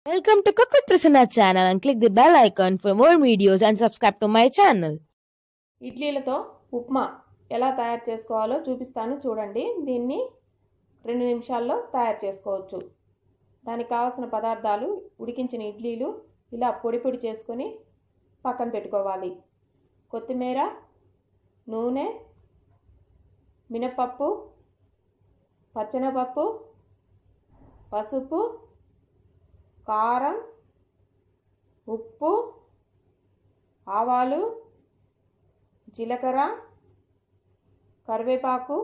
Welcome to Cook with Prasanna channel and click the bell icon for more videos and subscribe to my channel. ఇడ్లీలతో upma ఎలా తయారు చేసుకోవాలో చూపిస్తాను చూడండి. దీన్ని 2 నిమిషాల్లో తయారు చేసుకోవచ్చు. దానికి కావాల్సిన పదార్థాలు ఉడికించిన ఇడ్లీలు ఇలా పొడి చేసుకొని పక్కన పెట్టుకోవాలి. కొత్తిమీర, నూనె, మినపప్పు, పచ్చెనపప్పు, పసుపు, కారం, ఉప్పు, ఆవాలు, జీలకర్ర, కరివేపాకు.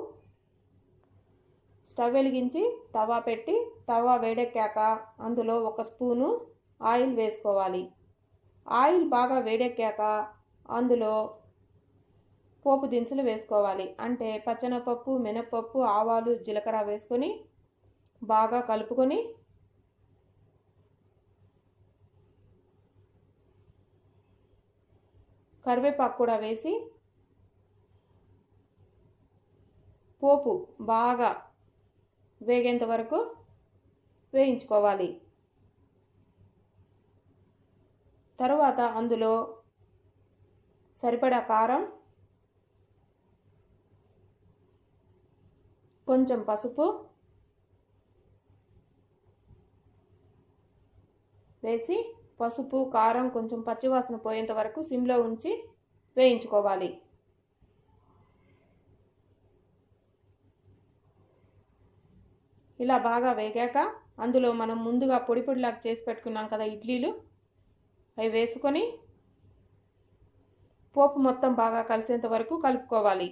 స్టవ్ వెలిగించి తవా పెట్టి తవా వేడెక్కాక అందులో 1 స్పూను ఆయిల్ వేసుకోవాలి. ఆయిల్ బాగా వేడెక్కాక అందులో పోపు దినుసులు వేసుకోవాలి. అంటే పచ్చెనపప్పు, మినపప్పు, ఆవాలు, జీలకర్ర వేసుకొని బాగా కలుపుకొని కరివేపాకు కూడా వేసి పోపు బాగా వేగేంత వరకు వేయించుకోవాలి. తరువాత అందులో సరిపడా కారం, కొంచెం పసుపు వేసి పసుపు, కారం కొంచెం పచ్చివాసన పోయేంత వరకు సిమ్లో ఉంచి వేయించుకోవాలి. ఇలా బాగా వేగాక అందులో మనం ముందుగా పొడిలాగా చేసి పెట్టుకున్నాం కదా ఇడ్లీలు, అవి వేసుకొని పోపు మొత్తం బాగా కలిసేంత వరకు కలుపుకోవాలి.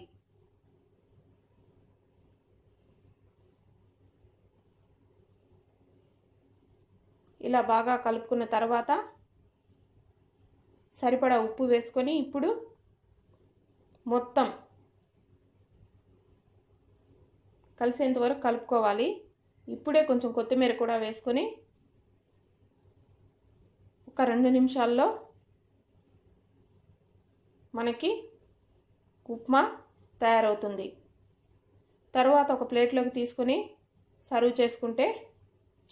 ఇలా బాగా కలుపుకున్న తర్వాత సరిపడా ఉప్పు వేసుకొని ఇప్పుడు మొత్తం కలిసేంత వరకు కలుపుకోవాలి. ఇప్పుడే కొంచెం కొత్తిమీర కూడా వేసుకొని ఒక 2 నిమిషాల్లో మనకి ఉప్మా తయారవుతుంది. తర్వాత ఒక ప్లేట్లోకి తీసుకొని సర్వ్ చేసుకుంటే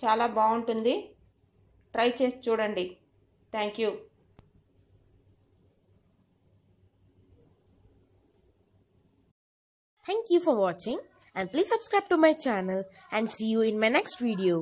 చాలా బాగుంటుంది. ట్రై చేసి చూడండి. Thank you. Thank you for watching and please subscribe to my channel and see you in my next video.